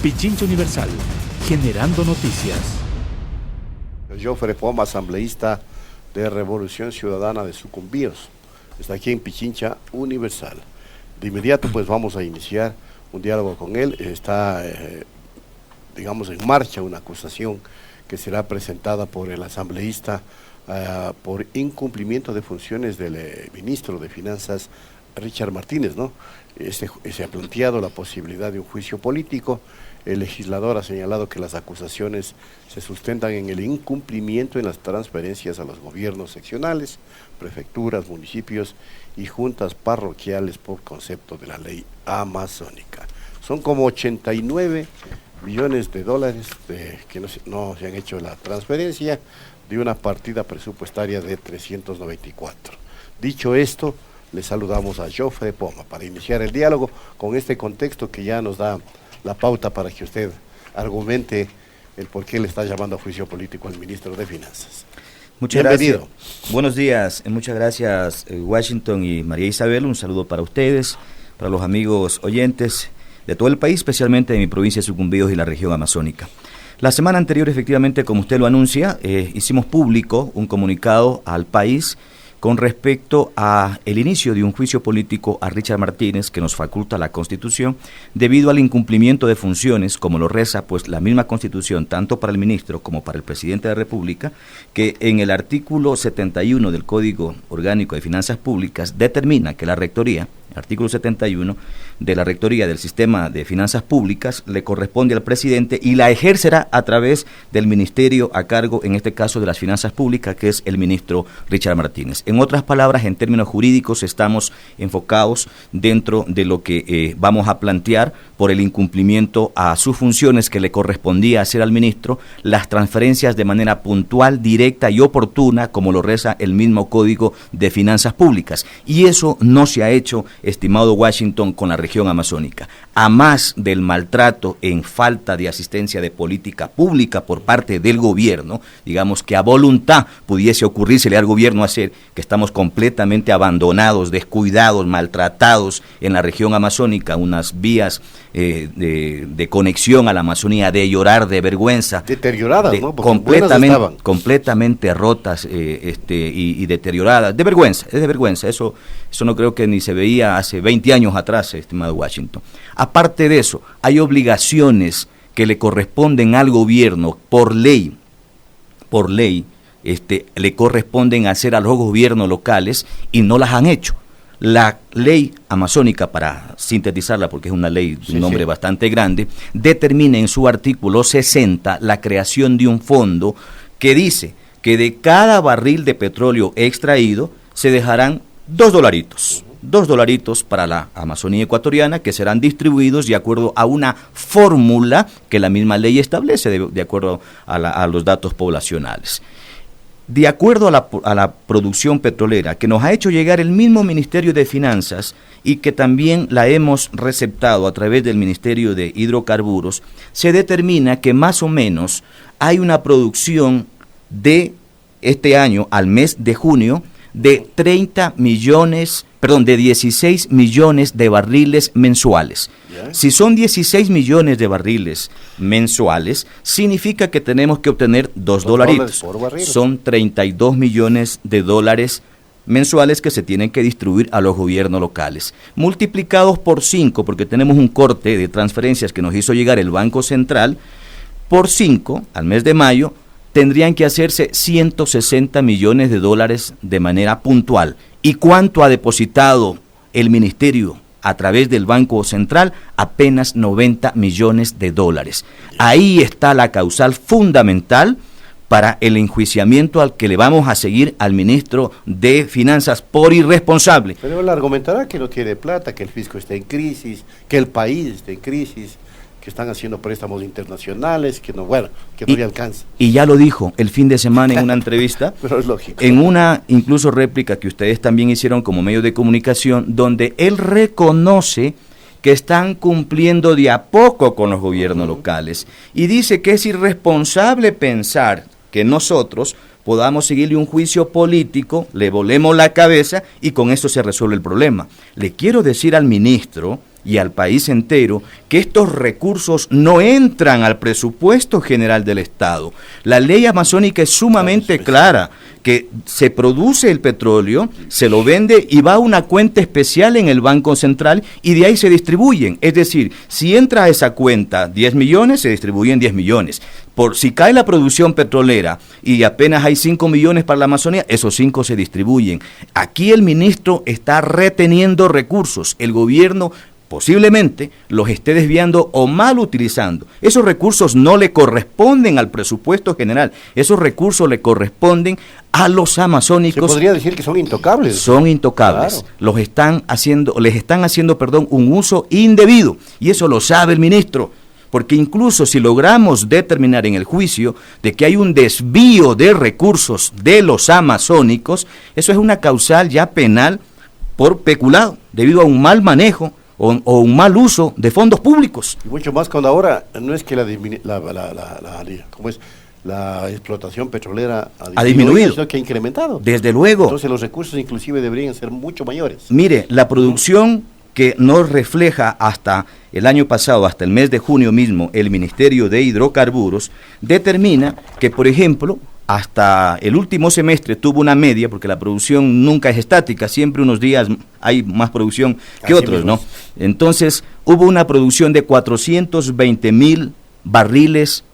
Pichincha Universal, generando noticias. Jofre Poma, asambleísta de Revolución Ciudadana de Sucumbíos, está aquí en Pichincha Universal. De inmediato pues vamos a iniciar un diálogo con él. Está digamos en marcha una acusación que será presentada por el asambleísta por incumplimiento de funciones del ministro de Finanzas Richard Martínez, ¿no? Se ha planteado la posibilidad de un juicio político. El legislador ha señalado que las acusaciones se sustentan en el incumplimiento en las transferencias a los gobiernos seccionales, prefecturas, municipios y juntas parroquiales por concepto de la ley amazónica. Son como 89 millones de dólares que no se han hecho la transferencia de una partida presupuestaria de 394. Dicho esto, le saludamos a Jofre Poma para iniciar el diálogo con este contexto que ya nos da la pauta para que usted argumente el por qué le está llamando a juicio político al ministro de Finanzas. Muchas Bienvenido. Gracias. Buenos días, muchas gracias Washington y María Isabel, un saludo para ustedes, para los amigos oyentes de todo el país, especialmente de mi provincia de Sucumbíos y la región amazónica. La semana anterior, efectivamente, como usted lo anuncia, hicimos público un comunicado al país con respecto a el inicio de un juicio político a Richard Martínez, que nos faculta la Constitución, debido al incumplimiento de funciones, como lo reza pues la misma Constitución, tanto para el ministro como para el presidente de la República, que en el artículo 71 del Código Orgánico de Finanzas Públicas determina que la Rectoría, artículo 71 de la Rectoría del Sistema de Finanzas Públicas, le corresponde al presidente y la ejercerá a través del ministerio a cargo, en este caso de las Finanzas Públicas, que es el ministro Richard Martínez. En otras palabras, en términos jurídicos, estamos enfocados dentro de lo que vamos a plantear por el incumplimiento a sus funciones que le correspondía hacer al ministro, las transferencias de manera puntual, directa y oportuna, como lo reza el mismo Código de Finanzas Públicas. Y eso no se ha hecho, estimado Washington, con la región amazónica. A más del maltrato en falta de asistencia de política pública por parte del gobierno, digamos que a voluntad pudiese ocurrírsele al gobierno hacer, que estamos completamente abandonados, descuidados, maltratados en la región amazónica, unas vías de conexión a la Amazonía de llorar, de vergüenza. Deterioradas, ¿no? Completamente rotas y deterioradas. De vergüenza, es de vergüenza. Eso no creo que ni se veía hace 20 años atrás, estimado Washington. Aparte de eso, hay obligaciones que le corresponden al gobierno por ley, le corresponden hacer a los gobiernos locales y no las han hecho. La ley amazónica, para sintetizarla porque es una ley de un nombre bastante grande, determina en su artículo 60 la creación de un fondo que dice que de cada barril de petróleo extraído se dejarán $2 para la Amazonía ecuatoriana, que serán distribuidos de acuerdo a una fórmula que la misma ley establece de acuerdo a los datos poblacionales. De acuerdo a la producción petrolera que nos ha hecho llegar el mismo Ministerio de Finanzas y que también la hemos receptado a través del Ministerio de Hidrocarburos, se determina que más o menos hay una producción de este año, al mes de junio, de 16 millones de barriles mensuales. Si son 16 millones de barriles mensuales, significa que tenemos que obtener $2. Son 32 millones de dólares mensuales que se tienen que distribuir a los gobiernos locales. Multiplicados por 5, porque tenemos un corte de transferencias que nos hizo llegar el Banco Central, por 5, al mes de mayo, tendrían que hacerse 160 millones de dólares de manera puntual. ¿Y cuánto ha depositado el ministerio a través del Banco Central? Apenas 90 millones de dólares. Ahí está la causal fundamental para el enjuiciamiento al que le vamos a seguir al ministro de Finanzas por irresponsable. Pero él argumentará que no tiene plata, que el fisco está en crisis, que el país está en crisis, que están haciendo préstamos internacionales, que no le alcanza. Y ya lo dijo el fin de semana en una entrevista, pero es lógico, en una incluso réplica que ustedes también hicieron como medio de comunicación, donde él reconoce que están cumpliendo de a poco con los gobiernos locales y dice que es irresponsable pensar que nosotros podamos seguirle un juicio político, le volemos la cabeza y con eso se resuelve el problema. Le quiero decir al ministro y al país entero que estos recursos no entran al presupuesto general del Estado. La ley amazónica es sumamente clara, que se produce el petróleo, se lo vende y va a una cuenta especial en el Banco Central y de ahí se distribuyen. Es decir, si entra a esa cuenta 10 millones, se distribuyen 10 millones. Por si cae la producción petrolera y apenas hay 5 millones para la Amazonía, esos 5 se distribuyen. Aquí el ministro está reteniendo recursos. El gobierno posiblemente los esté desviando o mal utilizando. Esos recursos no le corresponden al presupuesto general, esos recursos le corresponden a los amazónicos. Se podría decir que son intocables. Son intocables. Claro. Les están haciendo, un uso indebido, y eso lo sabe el ministro, porque incluso si logramos determinar en el juicio de que hay un desvío de recursos de los amazónicos, eso es una causal ya penal por peculado, debido a un mal manejo o un mal uso de fondos públicos. Y mucho más cuando ahora no es que la explotación petrolera ha disminuido, sino que ha incrementado. Desde luego. Entonces los recursos inclusive deberían ser mucho mayores. Mire, la producción que nos refleja hasta el año pasado, hasta el mes de junio mismo, el Ministerio de Hidrocarburos, determina que, por ejemplo, hasta el último semestre tuvo una media, porque la producción nunca es estática, siempre unos días hay más producción que Así otros, mismo. ¿no? Entonces, hubo una producción de 420,000 barriles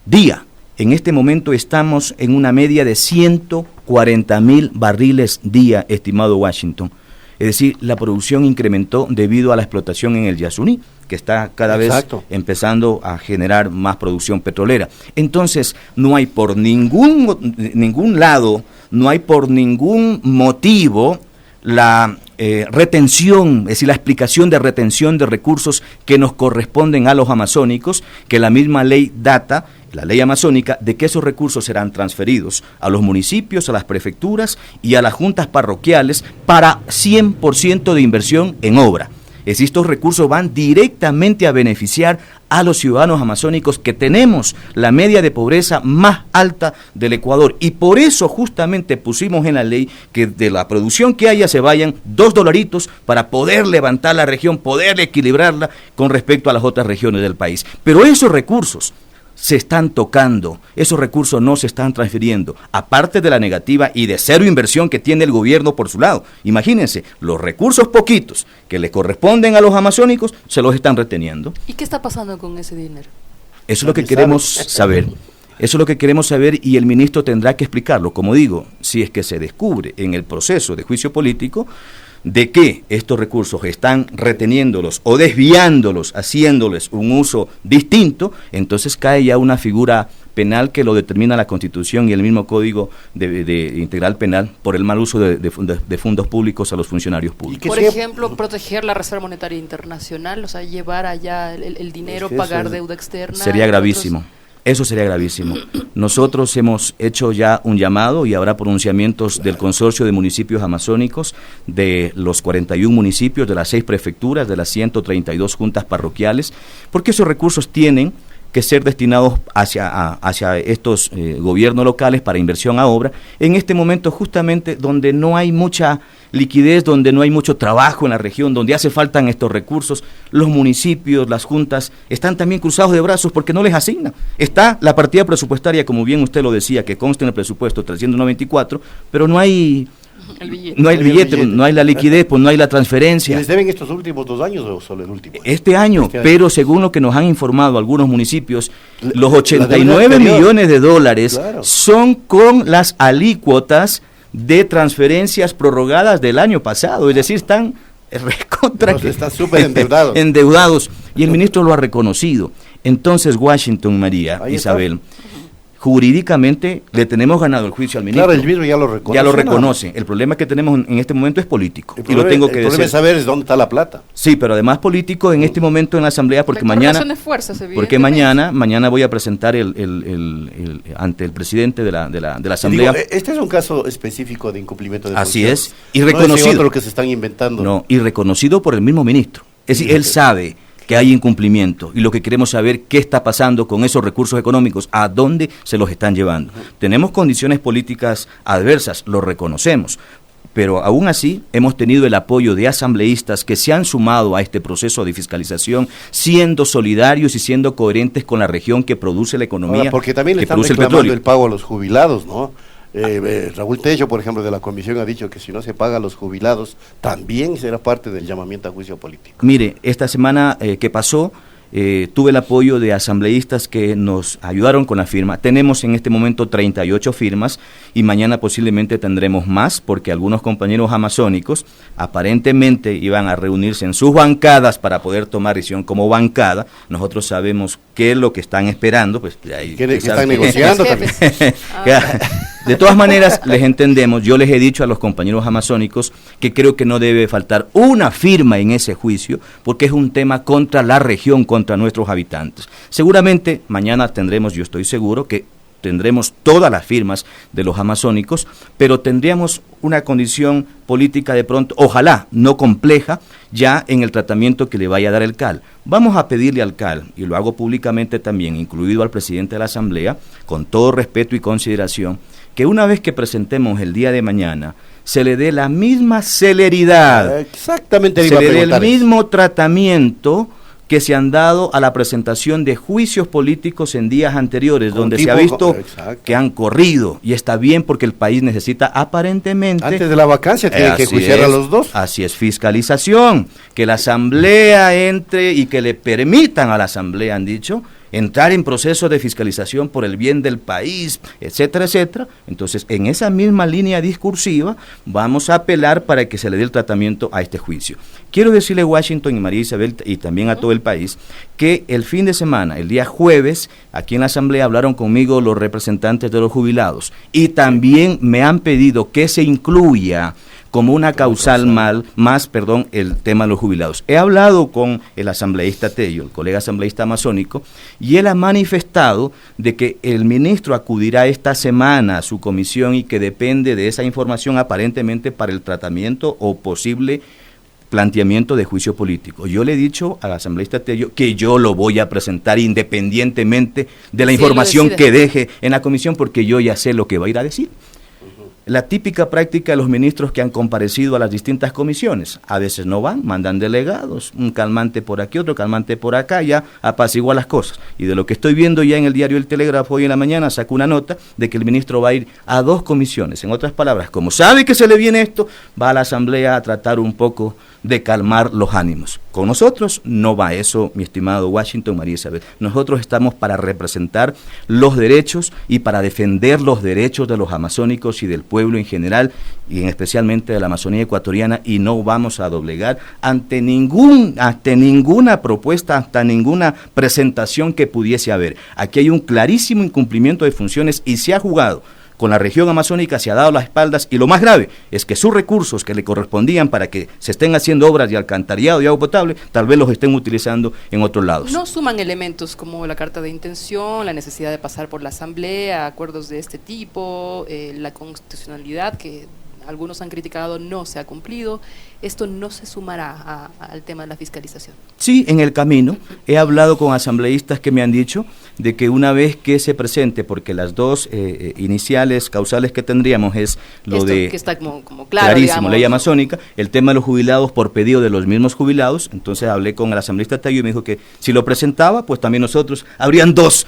día. En este momento estamos en una media de 140,000 barriles día, estimado Washington. Es decir, la producción incrementó debido a la explotación en el Yasuní, que está cada vez empezando a generar más producción petrolera. Entonces, no hay por ningún lado, no hay por ningún motivo la retención, es decir, la explicación de retención de recursos que nos corresponden a los amazónicos, que la misma ley data, la ley amazónica, de que esos recursos serán transferidos a los municipios, a las prefecturas y a las juntas parroquiales para 100% de inversión en obra. Es decir, estos recursos van directamente a beneficiar a los ciudadanos amazónicos, que tenemos la media de pobreza más alta del Ecuador, y por eso justamente pusimos en la ley que de la producción que haya se vayan $2 para poder levantar la región, poder equilibrarla con respecto a las otras regiones del país. Pero esos recursos se están tocando, esos recursos no se están transfiriendo, aparte de la negativa y de cero inversión que tiene el gobierno por su lado. Imagínense, los recursos poquitos que le corresponden a los amazónicos se los están reteniendo. ¿Y qué está pasando con ese dinero? Eso es lo que queremos saber. Eso es lo que queremos saber, y el ministro tendrá que explicarlo. Como digo, si es que se descubre en el proceso de juicio político de que estos recursos están reteniéndolos o desviándolos, haciéndoles un uso distinto, entonces cae ya una figura penal que lo determina la Constitución y el mismo Código de Integral Penal por el mal uso de fondos públicos a los funcionarios públicos. Por ejemplo, proteger la Reserva Monetaria Internacional, o sea, llevar allá el dinero, pagar deuda externa. Sería gravísimo. Eso sería gravísimo. Nosotros hemos hecho ya un llamado y habrá pronunciamientos del Consorcio de Municipios Amazónicos, de los 41 municipios, de las 6 prefecturas, de las 132 juntas parroquiales, porque esos recursos tienen que ser destinados hacia estos gobiernos locales para inversión a obra, en este momento justamente donde no hay mucha liquidez, donde no hay mucho trabajo en la región, donde hace falta estos recursos. Los municipios, las juntas, están también cruzados de brazos porque no les asignan. Está la partida presupuestaria, como bien usted lo decía, que consta en el presupuesto 394, pero no hay el billete, no hay la liquidez, pues no hay la transferencia. ¿Y les deben estos últimos 2 años o solo el último? Este año, pero según lo que nos han informado algunos municipios, los 89 millones de dólares son con las alícuotas de transferencias prorrogadas del año pasado, es decir, están están súper endeudados. endeudados, y el ministro lo ha reconocido. Entonces, Washington, María, Isabel, jurídicamente le tenemos ganado el juicio al ministro. Claro, el mismo ya lo reconoce. Ya lo reconoce. El problema que tenemos en este momento es político. El problema es saber dónde está la plata. Sí, pero además político en este momento en la Asamblea, porque mañana voy a presentar ante el presidente de la Asamblea. Digo, este es un caso específico de incumplimiento de Así funciones. es. Y reconocido. No es otro que se están inventando. No, y reconocido por el mismo ministro. Es decir, él sabe que hay incumplimiento, y lo que queremos saber qué está pasando con esos recursos económicos, a dónde se los están llevando. Tenemos condiciones políticas adversas, lo reconocemos, pero aún así hemos tenido el apoyo de asambleístas que se han sumado a este proceso de fiscalización, siendo solidarios y siendo coherentes con la región que produce la economía. Ahora, porque también le están reclamando el pago a los jubilados, ¿no? Raúl Tello, por ejemplo, de la comisión ha dicho que si no se paga a los jubilados, también será parte del llamamiento a juicio político. Mire, esta semana que pasó, tuve el apoyo de asambleístas que nos ayudaron con la firma. Tenemos en este momento 38 firmas y mañana posiblemente tendremos más, porque algunos compañeros amazónicos aparentemente iban a reunirse en sus bancadas para poder tomar decisión como bancada. Nosotros sabemos qué es lo que están esperando, pues ahí que están negociando también. De todas maneras, les entendemos. Yo les he dicho a los compañeros amazónicos que creo que no debe faltar una firma en ese juicio, porque es un tema contra la región, contra nuestros habitantes. Seguramente mañana tendremos, yo estoy seguro que tendremos todas las firmas de los amazónicos, pero tendríamos una condición política de pronto, ojalá no compleja, ya en el tratamiento que le vaya a dar el CAL. Vamos a pedirle al CAL, y lo hago públicamente también, incluido al presidente de la Asamblea, con todo respeto y consideración, que una vez que presentemos el día de mañana, se le dé la misma celeridad, exactamente, se le dé el mismo tratamiento que se han dado a la presentación de juicios políticos en días anteriores, donde se ha visto que han corrido, y está bien porque el país necesita aparentemente... Antes de la vacancia tiene que juiciar a los dos. Así es, fiscalización, que la Asamblea entre y que le permitan a la Asamblea, han dicho, entrar en proceso de fiscalización por el bien del país, etcétera, etcétera. Entonces, en esa misma línea discursiva, vamos a apelar para que se le dé el tratamiento a este juicio. Quiero decirle a Washington y María Isabel y también a todo el país que el fin de semana, el día jueves, aquí en la Asamblea hablaron conmigo los representantes de los jubilados y también me han pedido que se incluya como una causal más, el tema de los jubilados. He hablado con el asambleísta Tello, el colega asambleísta amazónico, y él ha manifestado de que el ministro acudirá esta semana a su comisión y que depende de esa información aparentemente para el tratamiento o posible planteamiento de juicio político. Yo le he dicho al asambleísta Tello que yo lo voy a presentar independientemente de la información que deje en la comisión, porque yo ya sé lo que va a ir a decir. La típica práctica de los ministros que han comparecido a las distintas comisiones. A veces no van, mandan delegados, un calmante por aquí, otro calmante por acá, ya apacigua las cosas. Y de lo que estoy viendo ya en el diario El Telégrafo hoy en la mañana, saco una nota de que el ministro va a ir a 2 comisiones. En otras palabras, como sabe que se le viene esto, va a la Asamblea a tratar un poco de calmar los ánimos. Con nosotros no va eso, mi estimado Washington, María Isabel. Nosotros estamos para representar los derechos y para defender los derechos de los amazónicos y del pueblo en general, y especialmente de la Amazonía ecuatoriana, y no vamos a doblegar ante ninguna propuesta, hasta ninguna presentación que pudiese haber. Aquí hay un clarísimo incumplimiento de funciones y se ha jugado con la región amazónica, se ha dado las espaldas, y lo más grave es que sus recursos que le correspondían para que se estén haciendo obras de alcantarillado y agua potable, tal vez los estén utilizando en otros lados. ¿No suman elementos como la carta de intención, la necesidad de pasar por la Asamblea, acuerdos de este tipo, la constitucionalidad que algunos han criticado no se ha cumplido? ¿Esto no se sumará al tema de la fiscalización? Sí, en el camino. He hablado con asambleístas que me han dicho de que una vez que se presente, porque las 2 iniciales causales que tendríamos es lo esto de... que está como claro, clarísimo, digamos, ley amazónica, el tema de los jubilados por pedido de los mismos jubilados. Entonces hablé con el asambleísta Tello y me dijo que si lo presentaba, pues también nosotros, habrían dos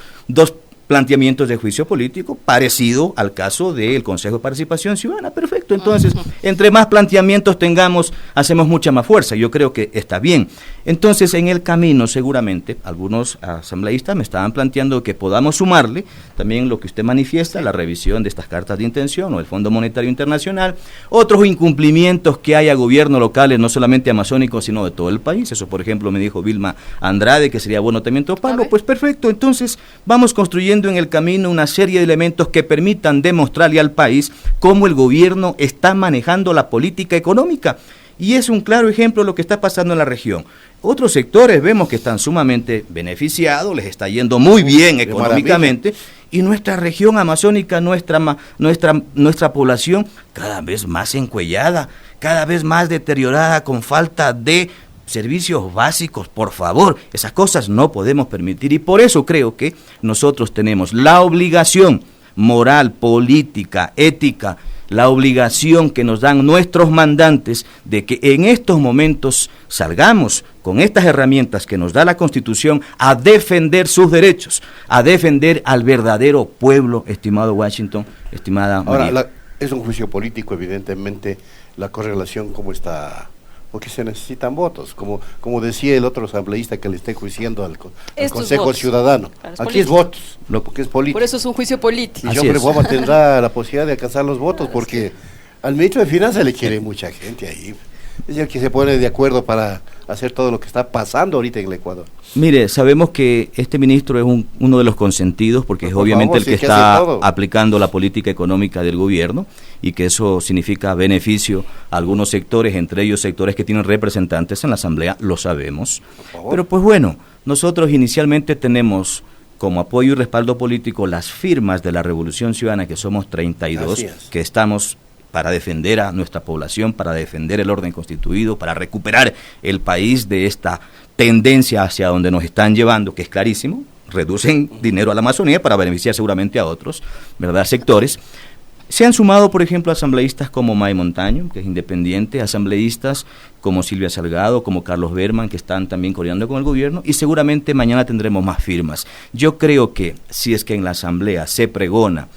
planteamientos de juicio político parecido al caso del Consejo de Participación Ciudadana. Perfecto, entonces, entre más planteamientos tengamos, hacemos mucha más fuerza. Yo creo que está bien. Entonces, en el camino, seguramente, algunos asambleístas me estaban planteando que podamos sumarle también lo que usted manifiesta, la revisión de estas cartas de intención o el Fondo Monetario Internacional, otros incumplimientos que hay a gobiernos locales, no solamente amazónicos, sino de todo el país. Eso, por ejemplo, me dijo Vilma Andrade, que sería bueno también toparlo. Pues perfecto, entonces vamos construyendo en el camino una serie de elementos que permitan demostrarle al país cómo el gobierno está manejando la política económica. Y es un claro ejemplo de lo que está pasando en la región. Otros sectores vemos que están sumamente beneficiados, les está yendo muy bien económicamente, y nuestra región amazónica, nuestra población cada vez más encuellada, cada vez más deteriorada, con falta de servicios básicos. Por favor, esas cosas no podemos permitir, y por eso creo que nosotros tenemos la obligación moral, política, ética, la obligación que nos dan nuestros mandantes de que en estos momentos salgamos con estas herramientas que nos da la Constitución a defender sus derechos, a defender al verdadero pueblo, estimado Washington, estimada María. Ahora, es un juicio político, evidentemente, la correlación cómo está, porque se necesitan votos, como decía el otro asambleísta que le está juiciando al Consejo votos. Ciudadano. Aquí es votos, porque es político. Por eso es un juicio político. Y Así Joffrey es. Poma tendrá la posibilidad de alcanzar los votos, porque al ministro de Finanzas le quiere mucha gente ahí. Es el que se pone de acuerdo para hacer todo lo que está pasando ahorita en el Ecuador. Mire, sabemos que este ministro es uno de los consentidos porque es Por obviamente favor, el que sí, está hace todo. aplicando la política económica del gobierno y que eso significa beneficio a algunos sectores, entre ellos sectores que tienen representantes en la Asamblea, lo sabemos. Por favor. Pero pues bueno, nosotros inicialmente tenemos como apoyo y respaldo político las firmas de la Revolución Ciudadana, que somos 32, Así es. que estamos para defender a nuestra población, para defender el orden constituido, para recuperar el país de esta tendencia hacia donde nos están llevando, que es clarísimo, reducen dinero a la Amazonía para beneficiar seguramente a otros, ¿verdad?, sectores. Se han sumado, por ejemplo, asambleístas como May Montaño, que es independiente, asambleístas como Silvia Salgado, como Carlos Berman, que están también coordinando con el gobierno, y seguramente mañana tendremos más firmas. Yo creo que si es que en la asamblea se pregona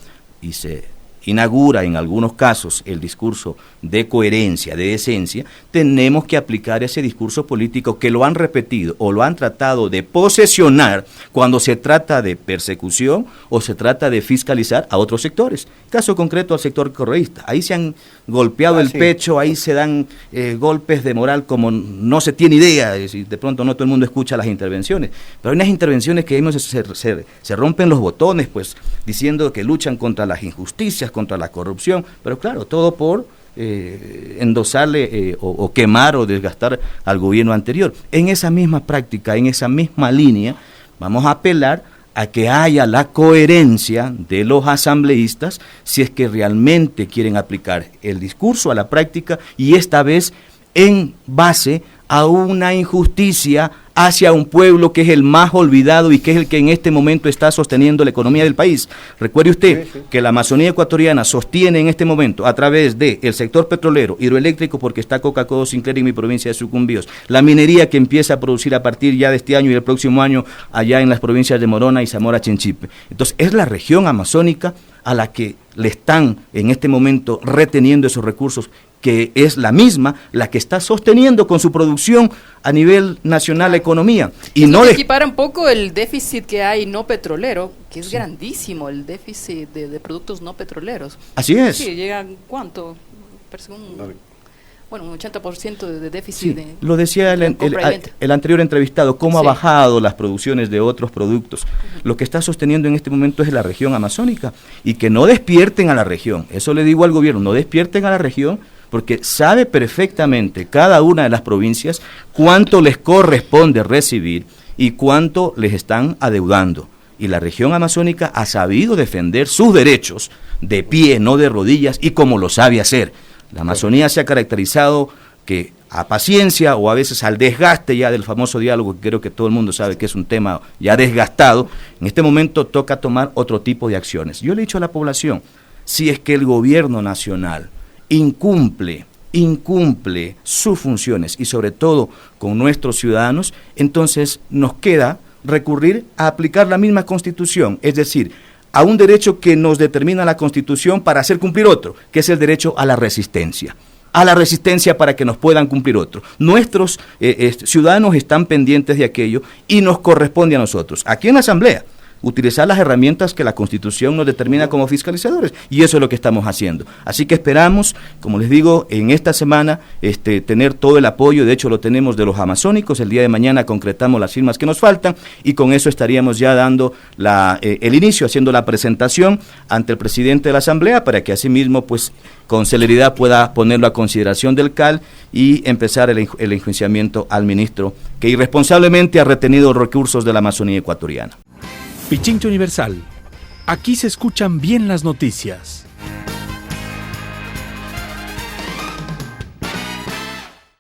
y se inaugura en algunos casos el discurso de coherencia, de decencia, tenemos que aplicar ese discurso político que lo han repetido o lo han tratado de posesionar cuando se trata de persecución o se trata de fiscalizar a otros sectores. Caso concreto al sector correísta. Ahí se han golpeado el sí. pecho, ahí se dan golpes de moral como no se tiene idea, es decir, de pronto no todo el mundo escucha las intervenciones, pero hay unas intervenciones que se rompen los botones, pues, diciendo que luchan contra las injusticias, contra la corrupción, pero claro, todo por endosarle o quemar o desgastar al gobierno anterior. En esa misma práctica, en esa misma línea, vamos a apelar a que haya la coherencia de los asambleístas si es que realmente quieren aplicar el discurso a la práctica y esta vez en base a una injusticia hacia un pueblo que es el más olvidado y que es el que en este momento está sosteniendo la economía del país. Recuerde usted que la Amazonía ecuatoriana sostiene en este momento a través del sector petrolero, hidroeléctrico, porque está Coca-Cola Sinclair en mi provincia de Sucumbíos, la minería que empieza a producir a partir ya de este año y el próximo año allá en las provincias de Morona y Zamora Chinchipe. Entonces es la región amazónica a la que le están en este momento reteniendo esos recursos, que es la misma la que está sosteniendo con su producción a nivel nacional la economía. Y no equipara un poco el déficit que hay no petrolero, que es grandísimo, el déficit de productos no petroleros. Así es. Sí, llega ¿cuánto? Parece un 80% de déficit. Sí, de, lo decía el anterior entrevistado, cómo ha bajado las producciones de otros productos. Lo que está sosteniendo en este momento es la región amazónica, y que no despierten a la región. Eso le digo al gobierno, no despierten a la región, porque sabe perfectamente cada una de las provincias cuánto les corresponde recibir y cuánto les están adeudando. Y la región amazónica ha sabido defender sus derechos de pie, no de rodillas, y como lo sabe hacer. La Amazonía se ha caracterizado que a paciencia o a veces al desgaste ya del famoso diálogo, que creo que todo el mundo sabe que es un tema ya desgastado, en este momento toca tomar otro tipo de acciones. Yo le he dicho a la población, si es que el gobierno nacional incumple sus funciones y sobre todo con nuestros ciudadanos, entonces nos queda recurrir a aplicar la misma Constitución, es decir, a un derecho que nos determina la Constitución para hacer cumplir otro, que es el derecho a la resistencia para que nos puedan cumplir otro. Nuestros ciudadanos están pendientes de aquello y nos corresponde a nosotros, aquí en la Asamblea, utilizar las herramientas que la Constitución nos determina como fiscalizadores, y eso es lo que estamos haciendo. Así que esperamos, como les digo, en esta semana tener todo el apoyo, de hecho lo tenemos de los amazónicos, el día de mañana concretamos las firmas que nos faltan, y con eso estaríamos ya dando el inicio, haciendo la presentación ante el presidente de la Asamblea, para que asimismo, pues, con celeridad pueda ponerlo a consideración del CAL y empezar el enjuiciamiento al ministro, que irresponsablemente ha retenido recursos de la Amazonía ecuatoriana. Pichincha Universal. Aquí se escuchan bien las noticias.